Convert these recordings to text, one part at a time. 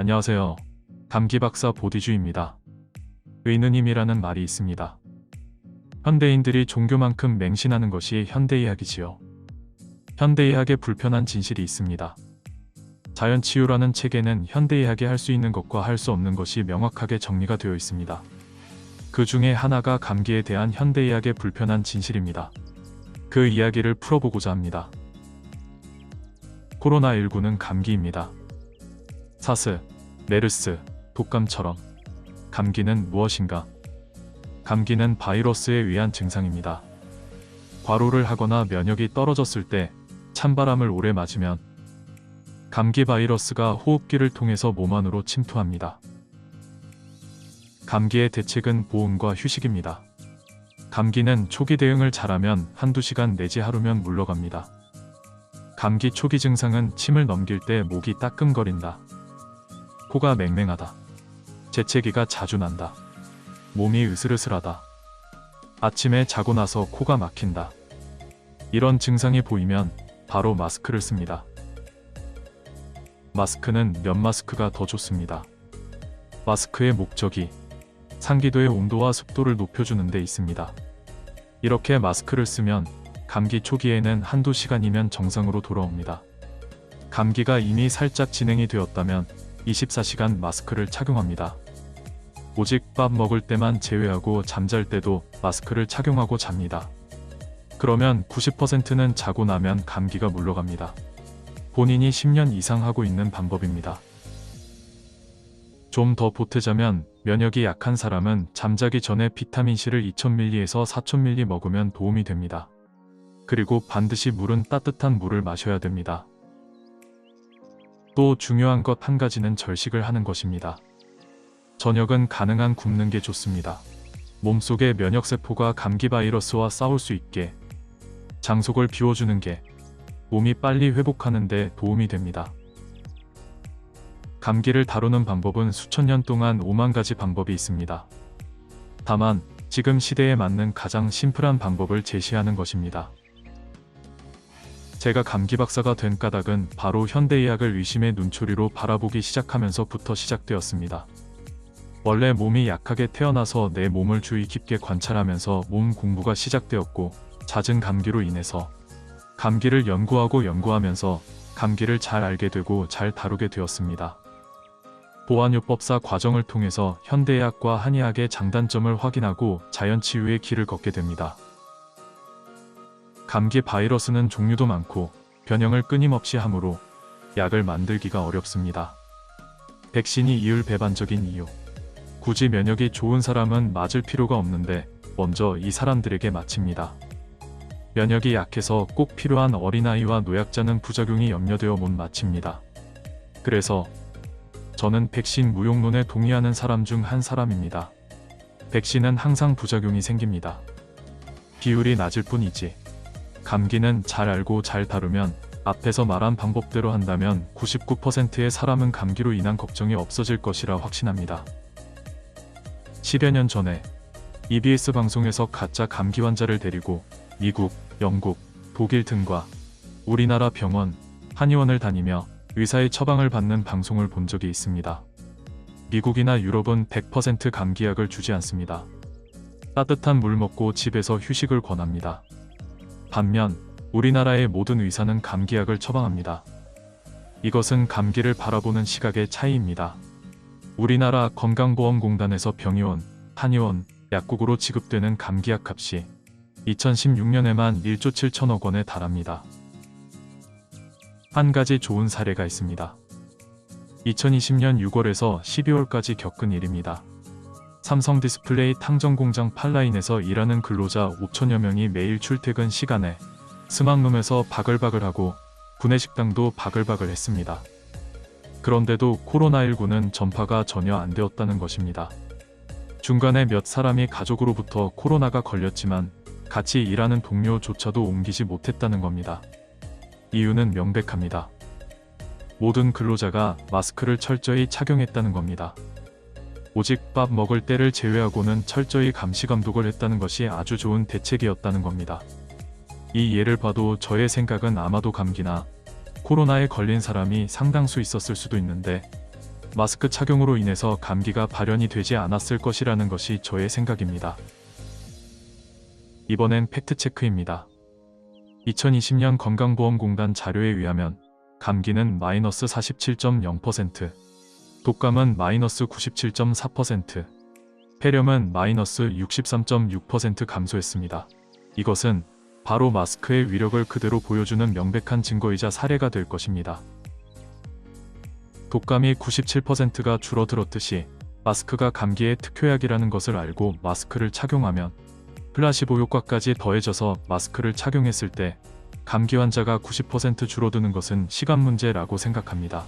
안녕하세요. 감기박사 보디주입니다. 의는 힘이라는 말이 있습니다. 현대인들이 종교만큼 맹신하는 것이 현대의학이지요. 현대의학에 불편한 진실이 있습니다. 자연치유라는 책에는 현대의학이 할 수 있는 것과 할 수 없는 것이 명확하게 정리가 되어 있습니다. 그 중에 하나가 감기에 대한 현대의학의 불편한 진실입니다. 그 이야기를 풀어보고자 합니다. 코로나19는 감기입니다. 사스, 메르스, 독감처럼 감기는 무엇인가? 감기는 바이러스에 의한 증상입니다. 과로를 하거나 면역이 떨어졌을 때 찬바람을 오래 맞으면 감기 바이러스가 호흡기를 통해서 몸 안으로 침투합니다. 감기의 대책은 보온과 휴식입니다. 감기는 초기 대응을 잘하면 한두 시간 내지 하루면 물러갑니다. 감기 초기 증상은 침을 넘길 때 목이 따끔거린다. 코가 맹맹하다. 재채기가 자주 난다. 몸이 으슬으슬하다. 아침에 자고 나서 코가 막힌다. 이런 증상이 보이면 바로 마스크를 씁니다. 마스크는 면 마스크가 더 좋습니다. 마스크의 목적이 상기도의 온도와 습도를 높여주는 데 있습니다. 이렇게 마스크를 쓰면 감기 초기에는 한두 시간이면 정상으로 돌아옵니다. 감기가 이미 살짝 진행이 되었다면 24시간 마스크를 착용합니다. 오직 밥 먹을 때만 제외하고 잠잘 때도 마스크를 착용하고 잡니다. 그러면 90%는 자고 나면 감기가 물러갑니다. 본인이 10년 이상 하고 있는 방법입니다. 좀 더 보태자면 면역이 약한 사람은 잠자기 전에 비타민C를 2000ml에서 4000ml 먹으면 도움이 됩니다. 그리고 반드시 물은 따뜻한 물을 마셔야 됩니다. 또 중요한 것 한 가지는 절식을 하는 것입니다. 저녁은 가능한 굶는 게 좋습니다. 몸속의 면역세포가 감기 바이러스와 싸울 수 있게 장속을 비워주는 게 몸이 빨리 회복하는 데 도움이 됩니다. 감기를 다루는 방법은 수천 년 동안 5만 가지 방법이 있습니다. 다만 지금 시대에 맞는 가장 심플한 방법을 제시하는 것입니다. 제가 감기 박사가 된 까닭은 바로 현대의학을 의심의 눈초리로 바라보기 시작하면서부터 시작되었습니다. 원래 몸이 약하게 태어나서 내 몸을 주의 깊게 관찰하면서 몸 공부가 시작되었고, 잦은 감기로 인해서 감기를 연구하면서 감기를 잘 알게 되고 잘 다루게 되었습니다. 보안요법사 과정을 통해서 현대의학과 한의학의 장단점을 확인하고 자연치유의 길을 걷게 됩니다. 감기 바이러스는 종류도 많고 변형을 끊임없이 하므로 약을 만들기가 어렵습니다. 백신이 이율배반적인 이유. 굳이 면역이 좋은 사람은 맞을 필요가 없는데 먼저 이 사람들에게 맞힙니다. 면역이 약해서 꼭 필요한 어린아이와 노약자는 부작용이 염려되어 못 맞힙니다. 그래서 저는 백신 무용론에 동의하는 사람 중 한 사람입니다. 백신은 항상 부작용이 생깁니다. 비율이 낮을 뿐이지. 감기는 잘 알고 잘 다루면 앞에서 말한 방법대로 한다면 99%의 사람은 감기로 인한 걱정이 없어질 것이라 확신합니다. 10여 년 전에 EBS 방송에서 가짜 감기 환자를 데리고 미국, 영국, 독일 등과 우리나라 병원, 한의원을 다니며 의사의 처방을 받는 방송을 본 적이 있습니다. 미국이나 유럽은 100% 감기약을 주지 않습니다. 따뜻한 물 먹고 집에서 휴식을 권합니다. 반면 우리나라의 모든 의사는 감기약을 처방합니다. 이것은 감기를 바라보는 시각의 차이입니다. 우리나라 건강보험공단에서 병의원, 한의원, 약국으로 지급되는 감기약 값이 2016년에만 1조 7천억 원에 달합니다. 한 가지 좋은 사례가 있습니다. 2020년 6월에서 12월까지 겪은 일입니다. 삼성 디스플레이 탕정공장 8라인에서 일하는 근로자 5천여 명이 매일 출퇴근 시간에 스마트룸에서 바글바글하고 구내식당도 바글바글 했습니다. 그런데도 코로나19는 전파가 전혀 안 되었다는 것입니다. 중간에 몇 사람이 가족으로부터 코로나가 걸렸지만 같이 일하는 동료조차도 옮기지 못했다는 겁니다. 이유는 명백합니다. 모든 근로자가 마스크를 철저히 착용했다는 겁니다. 오직 밥 먹을 때를 제외하고는 철저히 감시감독을 했다는 것이 아주 좋은 대책이었다는 겁니다. 이 예를 봐도 저의 생각은 아마도 감기나 코로나에 걸린 사람이 상당수 있었을 수도 있는데 마스크 착용으로 인해서 감기가 발현이 되지 않았을 것이라는 것이 저의 생각입니다. 이번엔 팩트체크입니다. 2020년 건강보험공단 자료에 의하면 감기는 마이너스 47.0%, 독감은 마이너스 97.4%, 폐렴은 마이너스 63.6% 감소했습니다. 이것은 바로 마스크의 위력을 그대로 보여주는 명백한 증거이자 사례가 될 것입니다. 독감이 97%가 줄어들었듯이 마스크가 감기의 특효약이라는 것을 알고 마스크를 착용하면 플라시보 효과까지 더해져서 마스크를 착용했을 때 감기 환자가 90% 줄어드는 것은 시간 문제라고 생각합니다.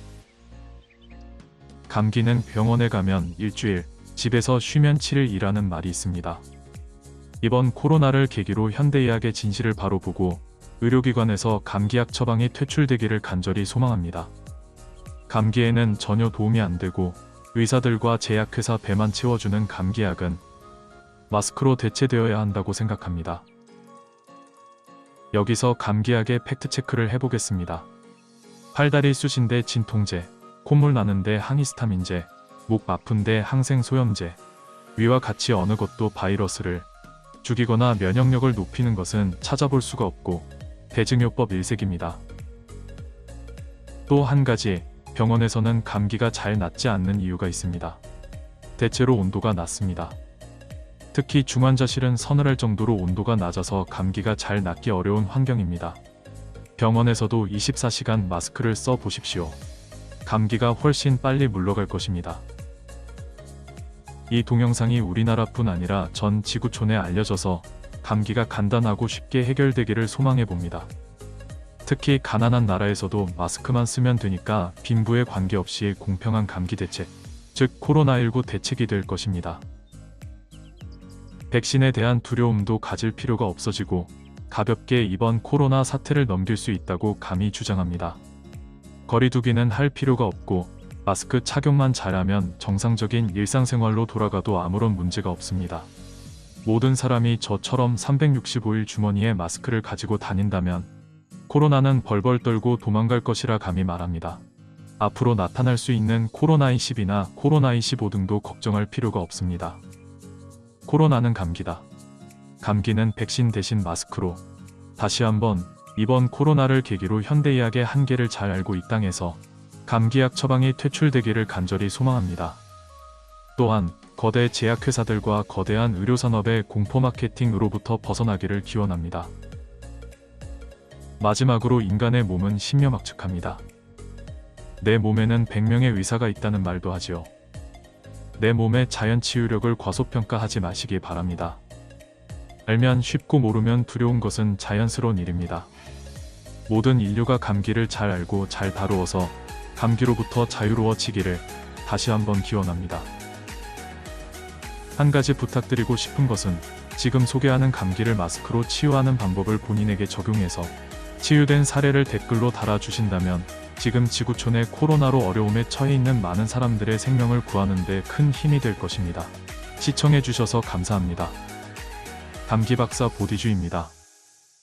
감기는 병원에 가면 일주일, 집에서 쉬면 7일이라는 말이 있습니다. 이번 코로나를 계기로 현대의학의 진실을 바로 보고 의료기관에서 감기약 처방이 퇴출되기를 간절히 소망합니다. 감기에는 전혀 도움이 안 되고 의사들과 제약회사 배만 채워주는 감기약은 마스크로 대체되어야 한다고 생각합니다. 여기서 감기약의 팩트체크를 해보겠습니다. 팔다리 쑤신데 진통제, 콧물 나는데 항히스타민제, 목 아픈데 항생소염제, 위와 같이 어느 것도 바이러스를 죽이거나 면역력을 높이는 것은 찾아볼 수가 없고 대증요법 일색입니다. 또 한 가지, 병원에서는 감기가 잘 낫지 않는 이유가 있습니다. 대체로 온도가 낮습니다. 특히 중환자실은 서늘할 정도로 온도가 낮아서 감기가 잘 낫기 어려운 환경입니다. 병원에서도 24시간 마스크를 써 보십시오. 감기가 훨씬 빨리 물러갈 것입니다. 이 동영상이 우리나라뿐 아니라 전 지구촌에 알려져서 감기가 간단하고 쉽게 해결되기를 소망해 봅니다. 특히 가난한 나라에서도 마스크만 쓰면 되니까 빈부에 관계없이 공평한 감기 대책, 즉 코로나19 대책이 될 것입니다. 백신에 대한 두려움도 가질 필요가 없어지고 가볍게 이번 코로나 사태를 넘길 수 있다고 감히 주장합니다. 거리두기는 할 필요가 없고 마스크 착용만 잘하면 정상적인 일상생활로 돌아가도 아무런 문제가 없습니다. 모든 사람이 저처럼 365일 주머니에 마스크를 가지고 다닌다면 코로나는 벌벌 떨고 도망갈 것이라 감히 말합니다. 앞으로 나타날 수 있는 코로나19나 코로나25 등도 걱정할 필요가 없습니다. 코로나는 감기다. 감기는 백신 대신 마스크로. 다시 한번 이번 코로나를 계기로 현대의학의 한계를 잘 알고 이 땅에서 감기약 처방이 퇴출되기를 간절히 소망합니다. 또한 거대 제약회사들과 거대한 의료산업의 공포 마케팅으로부터 벗어나기를 기원합니다. 마지막으로 인간의 몸은 신묘막측합니다. 내 몸에는 100명의 의사가 있다는 말도 하지요. 내 몸의 자연 치유력을 과소평가하지 마시기 바랍니다. 알면 쉽고 모르면 두려운 것은 자연스러운 일입니다. 모든 인류가 감기를 잘 알고 잘 다루어서 감기로부터 자유로워지기를 다시 한번 기원합니다. 한 가지 부탁드리고 싶은 것은 지금 소개하는 감기를 마스크로 치유하는 방법을 본인에게 적용해서 치유된 사례를 댓글로 달아주신다면 지금 지구촌의 코로나로 어려움에 처해 있는 많은 사람들의 생명을 구하는 데 큰 힘이 될 것입니다. 시청해주셔서 감사합니다. 감기박사 보디주입니다.